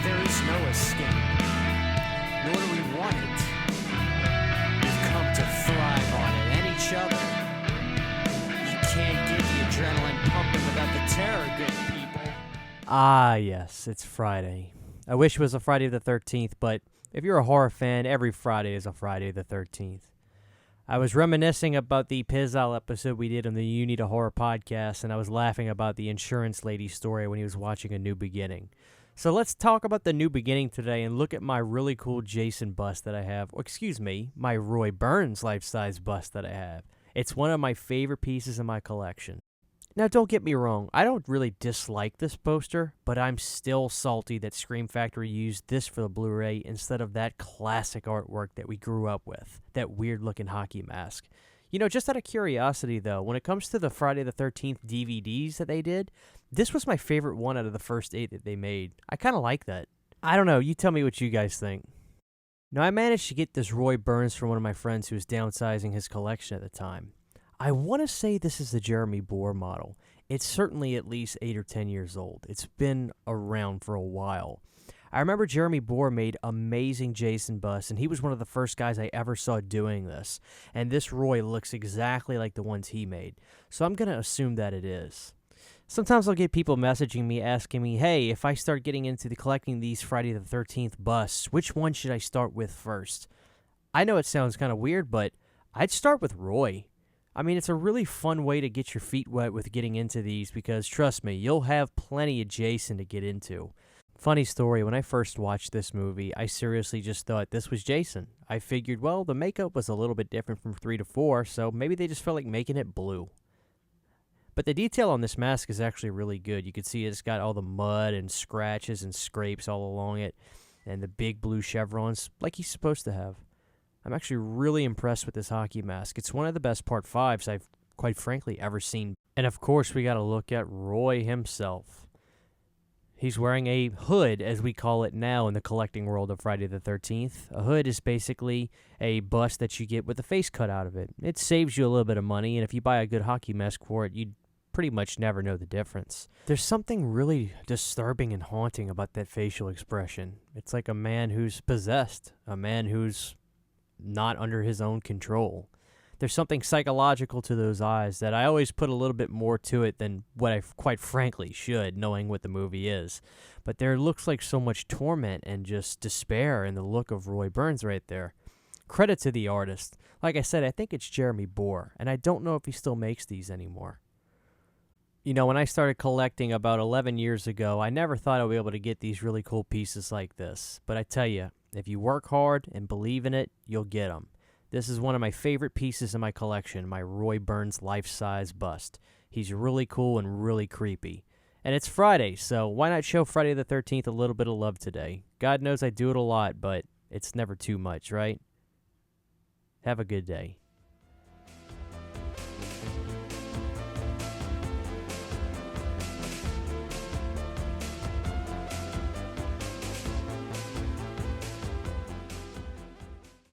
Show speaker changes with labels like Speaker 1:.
Speaker 1: there is no escape, nor do we want it. We've come to thrive on it and each other. You can't get the adrenaline pumping without the terror, good people.
Speaker 2: Ah, yes, it's Friday. I wish it was a Friday the 13th, but if you're a horror fan, every Friday is a Friday the 13th. I was reminiscing about the Pizzle episode we did on the You Need a Horror podcast, and I was laughing about the insurance lady story when he was watching A New Beginning. So let's talk about The New Beginning today and look at my really cool Jason bust that I have. My Roy Burns life-size bust that I have. It's one of my favorite pieces in my collection. Now, don't get me wrong, I don't really dislike this poster, but I'm still salty that Scream Factory used this for the Blu-ray instead of that classic artwork that we grew up with, that weird-looking hockey mask. You know, just out of curiosity, though, when it comes to the Friday the 13th DVDs that they did, this was my favorite one out of the first 8 that they made. I kind of like that. I don't know, you tell me what you guys think. Now, I managed to get this Roy Burns from one of my friends who was downsizing his collection at the time. I want to say this is the Jeremy Bohr model. It's certainly at least 8 or 10 years old. It's been around for a while. I remember Jeremy Bohr made amazing Jason busts, and he was one of the first guys I ever saw doing this. And this Roy looks exactly like the ones he made. So I'm going to assume that it is. Sometimes I'll get people messaging me asking me, hey, if I start getting into collecting these Friday the 13th busts, which one should I start with first? I know it sounds kind of weird, but I'd start with Roy. I mean, it's a really fun way to get your feet wet with getting into these because, trust me, you'll have plenty of Jason to get into. Funny story, when I first watched this movie, I seriously just thought this was Jason. I figured, well, the makeup was a little bit different from 3 to 4, so maybe they just felt like making it blue. But the detail on this mask is actually really good. You can see it's got all the mud and scratches and scrapes all along it, and the big blue chevrons, like he's supposed to have. I'm actually really impressed with this hockey mask. It's one of the best Part 5s I've, quite frankly, ever seen. And of course, we got to look at Roy himself. He's wearing a hood, as we call it now in the collecting world of Friday the 13th. A hood is basically a bust that you get with the face cut out of it. It saves you a little bit of money, and if you buy a good hockey mask for it, you'd pretty much never know the difference. There's something really disturbing and haunting about that facial expression. It's like a man who's possessed, a man who's not under his own control. There's something psychological to those eyes that I always put a little bit more to it than what I quite frankly should, knowing what the movie is. But there looks like so much torment and just despair in the look of Roy Burns right there. Credit to the artist. Like I said, I think it's Jeremy Bohr, and I don't know if he still makes these anymore. You know, when I started collecting about 11 years ago, I never thought I'd be able to get these really cool pieces like this. But I tell you, if you work hard and believe in it, you'll get them. This is one of my favorite pieces in my collection, my Roy Burns life-size bust. He's really cool and really creepy. And it's Friday, so why not show Friday the 13th a little bit of love today? God knows I do it a lot, but it's never too much, right? Have a good day.